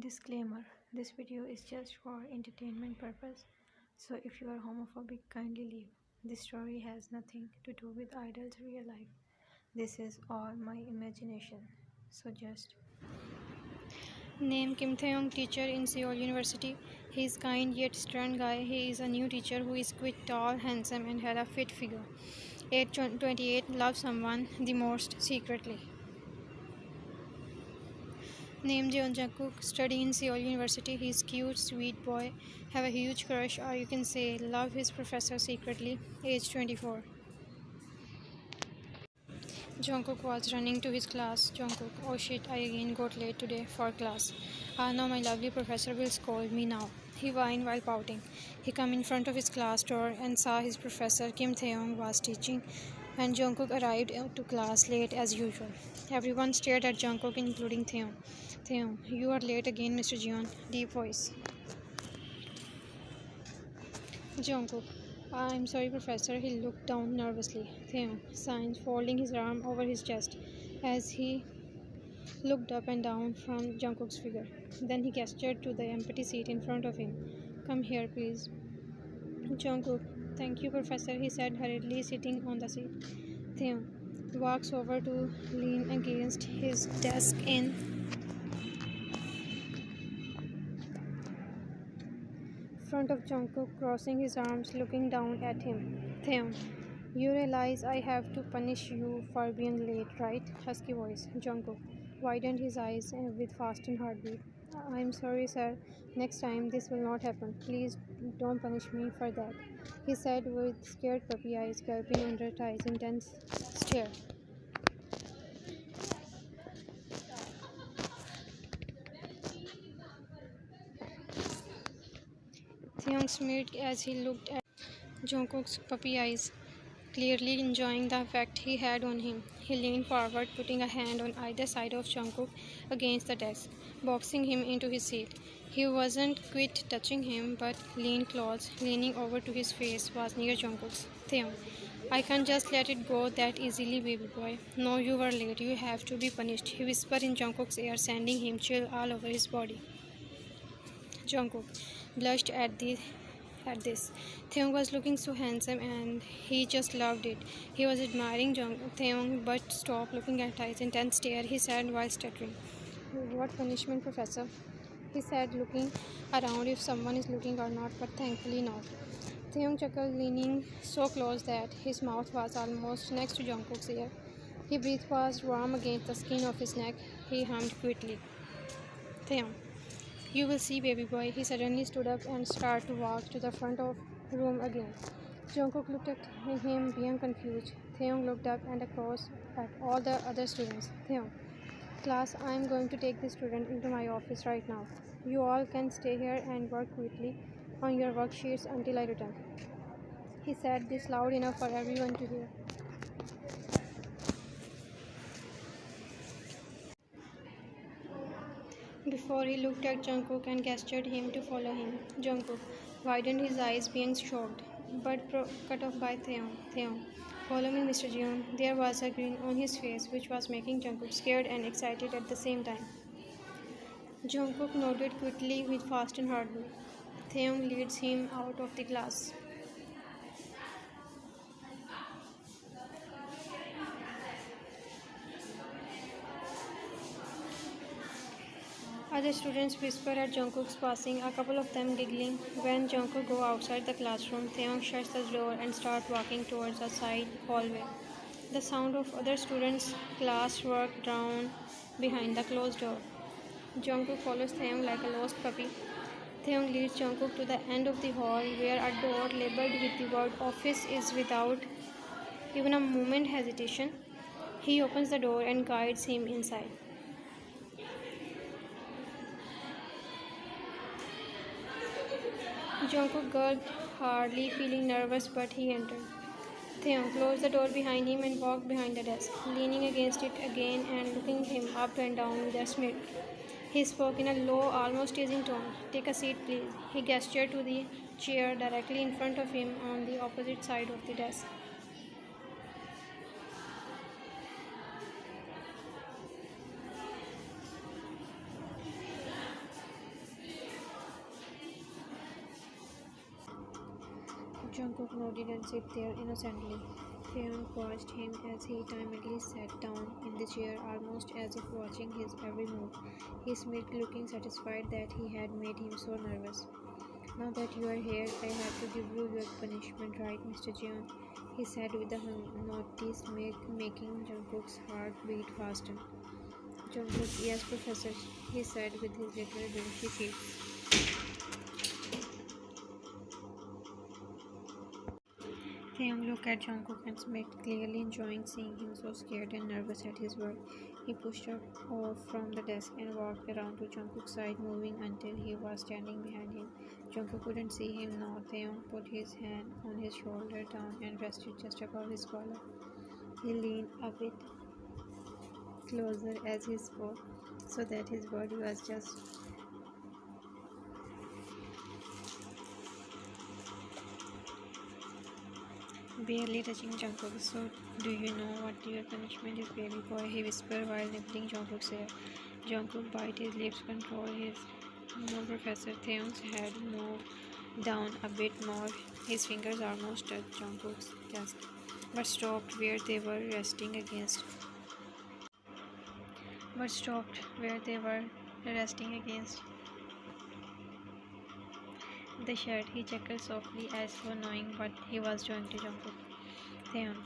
Disclaimer: this video is just for entertainment purpose, so if you are homophobic, kindly leave. This story has nothing to do with Idol's real life. This is all my imagination, so just name Kim Taehyung, teacher in Seoul University. He is kind yet stern guy. He is a new teacher who is quite tall, handsome, and had a fit figure. Age 28, loves someone the most secretly. Name Taekook, study in Seoul University. He's cute, sweet boy, have a huge crush, or you can say love his professor secretly. Age 24. Jungkook was running to his class. Jungkook, oh shit, I again got late today for class. Ah no, my lovely professor will scold me now. He whined while pouting. He came in front of his class door and saw his professor Kim Taehyung was teaching, and Jungkook arrived to class late as usual. Everyone stared at Jungkook, including Taehyung. Taehyung, you are late again, Mr. Jeon. Deep voice. Jungkook, I'm sorry, Professor. He looked down nervously. Taehyung sighed, folding his arm over his chest as he looked up and down from Jungkook's figure. Then he gestured to the empty seat in front of him. Come here, please. Jungkook, thank you, Professor, he said hurriedly, sitting on the seat. Taehyung walks over to lean against his desk in front of Jungkook, crossing his arms, looking down at him. Taehyung, you realize I have to punish you for being late, right? Husky voice. Jungkook widened his eyes with fastened heartbeat. I'm sorry, sir. Next time this will not happen. Please don't punish me for that, he said with scared puppy eyes gulping under Ty's intense stare. Taehyung smirked as he looked at Jungkook's puppy eyes, clearly enjoying the effect he had on him. He leaned forward, putting a hand on either side of Jungkook against the desk, boxing him into his seat. He wasn't quite touching him, but leaned close, leaning over to his face was near Jungkook's. Taehyung, I can't just let it go that easily, baby boy. No, you were late. You have to be punished, he whispered in Jungkook's ear, sending him chill all over his body. Jungkook blushed at this. Taehyung was looking so handsome and he just loved it. He was admiring Taehyung but stopped looking at his intense stare, he said while stuttering. What punishment, Professor? He said, looking around if someone is looking or not, but thankfully not. Taehyung chuckled, leaning so close that his mouth was almost next to Jungkook's ear. His breath was warm against the skin of his neck. He hummed quickly. Taehyung, you will see, baby boy. He suddenly stood up and started to walk to the front of the room again. Jungkook looked at him, being confused. Taehyung looked up and across at all the other students. Taehyung, class, I am going to take this student into my office right now. You all can stay here and work quickly on your worksheets until I return. He said this loud enough for everyone to hear. Before he looked at Jungkook and gestured him to follow him. Jungkook widened his eyes, being shocked, but cut off by Taehyung. Taehyung, follow me, Mr. Jeon. There was a grin on his face, which was making Jungkook scared and excited at the same time. Jungkook nodded quickly with fastened heartbeat. Taehyung leads him out of the class. Other students whispered at Jungkook's passing, a couple of them giggling. When Jungkook go outside the classroom, Taehyung shuts the door and starts walking towards the side hallway. The sound of other students' class work drowned behind the closed door. Jungkook follows Taehyung like a lost puppy. Taehyung leads Jungkook to the end of the hall, where a door labeled with the word office is without even a moment hesitation. He opens the door and guides him inside. Jungkook gulped, hardly feeling nervous, but he entered. Taehyung closed the door behind him and walked behind the desk, leaning against it again and looking him up and down with a smirk. He spoke in a low, almost teasing tone. Take a seat, please. He gestured to the chair directly in front of him on the opposite side of the desk. Jungkook nodded and sat there innocently. Taehyung watched him as he timidly sat down in the chair, almost as if watching his every move. He smiled, looking satisfied that he had made him so nervous. "Now that you are here, I have to give you your punishment, right, Mr. Jeon?" he said with a notice making Jungkook's heart beat faster. Jungkook, "Yes, Professor," he said with his little dirty face. Taehyung looked at Jungkook and smiled, clearly enjoying seeing him so scared and nervous at his work. He pushed up off from the desk and walked around to Jungkook's side, moving until he was standing behind him. Jungkook couldn't see him now. Taehyung put his hand on his shoulder down and rested just above his collar. He leaned a bit closer as he spoke, so that his body was just barely touching Jungkook. "So, do you know what your punishment is, baby boy?" he whispered while nibbling Jungkook's hair. Jungkook bit his lips, control his. "No, Professor." Taehyung's head moved down a bit more. His fingers almost touched Jungkook's chest, but stopped where they were resting against. But stopped where they were resting against the shirt. He chuckled softly, as though knowing what he was doing to Jungkook. Taehyung.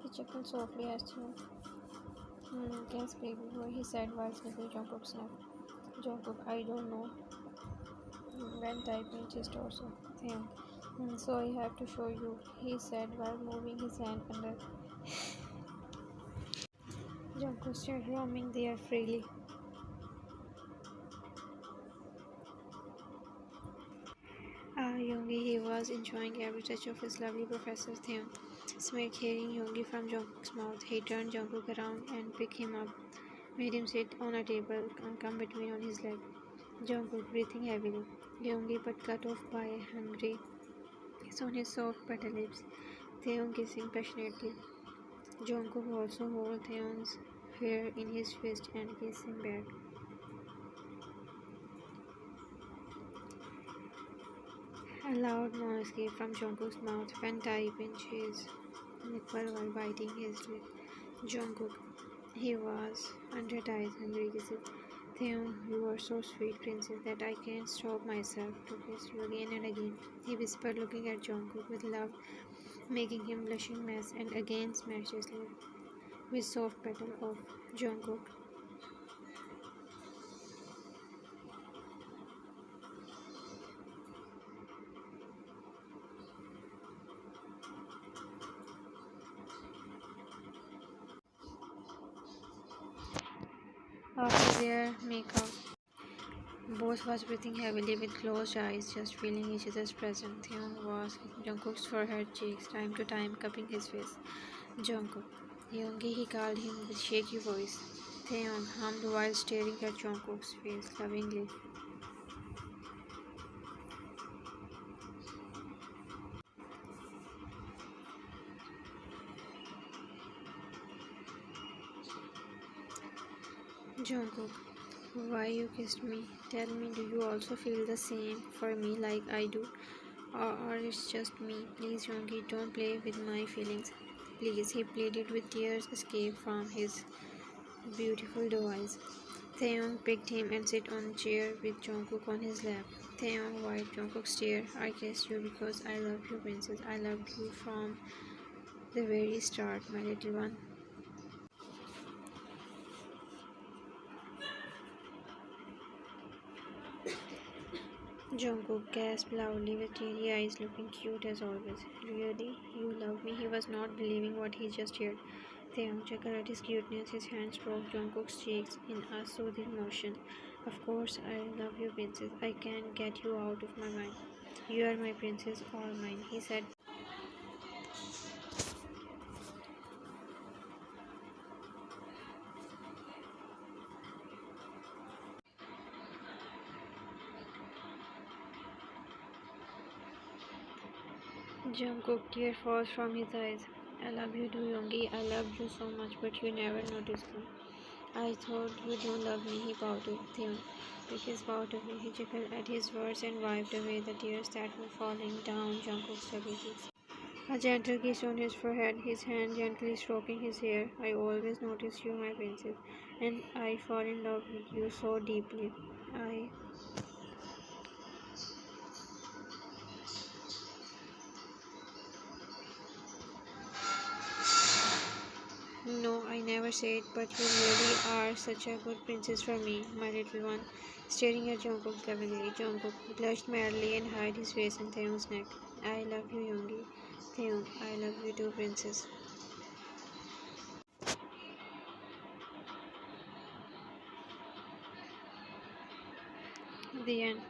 He chuckled softly as though. "Yes, baby boy," he said while sniffing Jungkook's neck. Jungkook, "I don't know when typing his torso." Taehyung. "So I have to show you," he said while moving his hand under Jungkook's shirt, roaming there freely. Yoongi, he was enjoying every touch of his lovely Professor. Taehyung smiled, hearing Yoongi from Jungkook's mouth. He turned Jungkook around and picked him up, made him sit on a table and come between on his leg. Jungkook breathing heavily. Yoongi but cut off by a hungry kiss on his soft petal lips. Taehyung kissing passionately. Jungkook also held Taehyung's hair in his fist and kissed him back. A loud moan escaped from Jungkook's mouth when Tae pinched his nipple while biting his lip. Jungkook, he was under Tae's hungry kisses. "Taehyung, you are so sweet, princess, that I can't stop myself to kiss you again and again," he whispered, looking at Jungkook with love, making him blushing mess, and again smashed his lip with soft petal of Jungkook. After their makeup, both was breathing heavily with closed eyes, just feeling each other's presence. Taehyung was kissing Jungkook's forehead, cheeks, time to time, cupping his face. Jungkook. "Yoongi," he called him with shaky voice. Taehyung hummed while staring at Jungkook's face lovingly. Jungkook, "Why you kissed me? Tell me, do you also feel the same for me like I do? Or it's just me? Please, Yoongi, don't play with my feelings. Please," he pleaded with tears escape from his beautiful doe eyes. Taehyung picked him and sat on a chair with Jungkook on his lap. Taehyung wiped Jungkook's tear. "I kissed you because I love you, princess. I loved you from the very start, my little one." Jungkook gasped loudly with teary eyes, looking cute as always. "Really? You love me?" He was not believing what he just heard. Taehyung chuckled at his cuteness. His hand stroked Jungkook's cheeks in a soothing motion. "Of course I love you, princess. I can't get you out of my mind. You are my princess, all mine," he said. Jungkook, tear falls from his eyes. "I love you too, Yoongi. I loved you so much, but you never noticed me. I thought you don't love me, he pouted. Taehyung took his pout away. He chuckled at his words and wiped away the tears that were falling down Jungkook's chubby cheeks. A gentle kiss on his forehead, his hand gently stroking his hair. I always noticed you, my princess, and I fall in love with you so deeply. I No, I never said, but you really are such a good princess for me, my little one. Staring at Jungkook lovingly, Jungkook blushed madly and hid his face on Taehyung's neck. I love you, Yoongi. Taehyung, I love you too, princess. The end.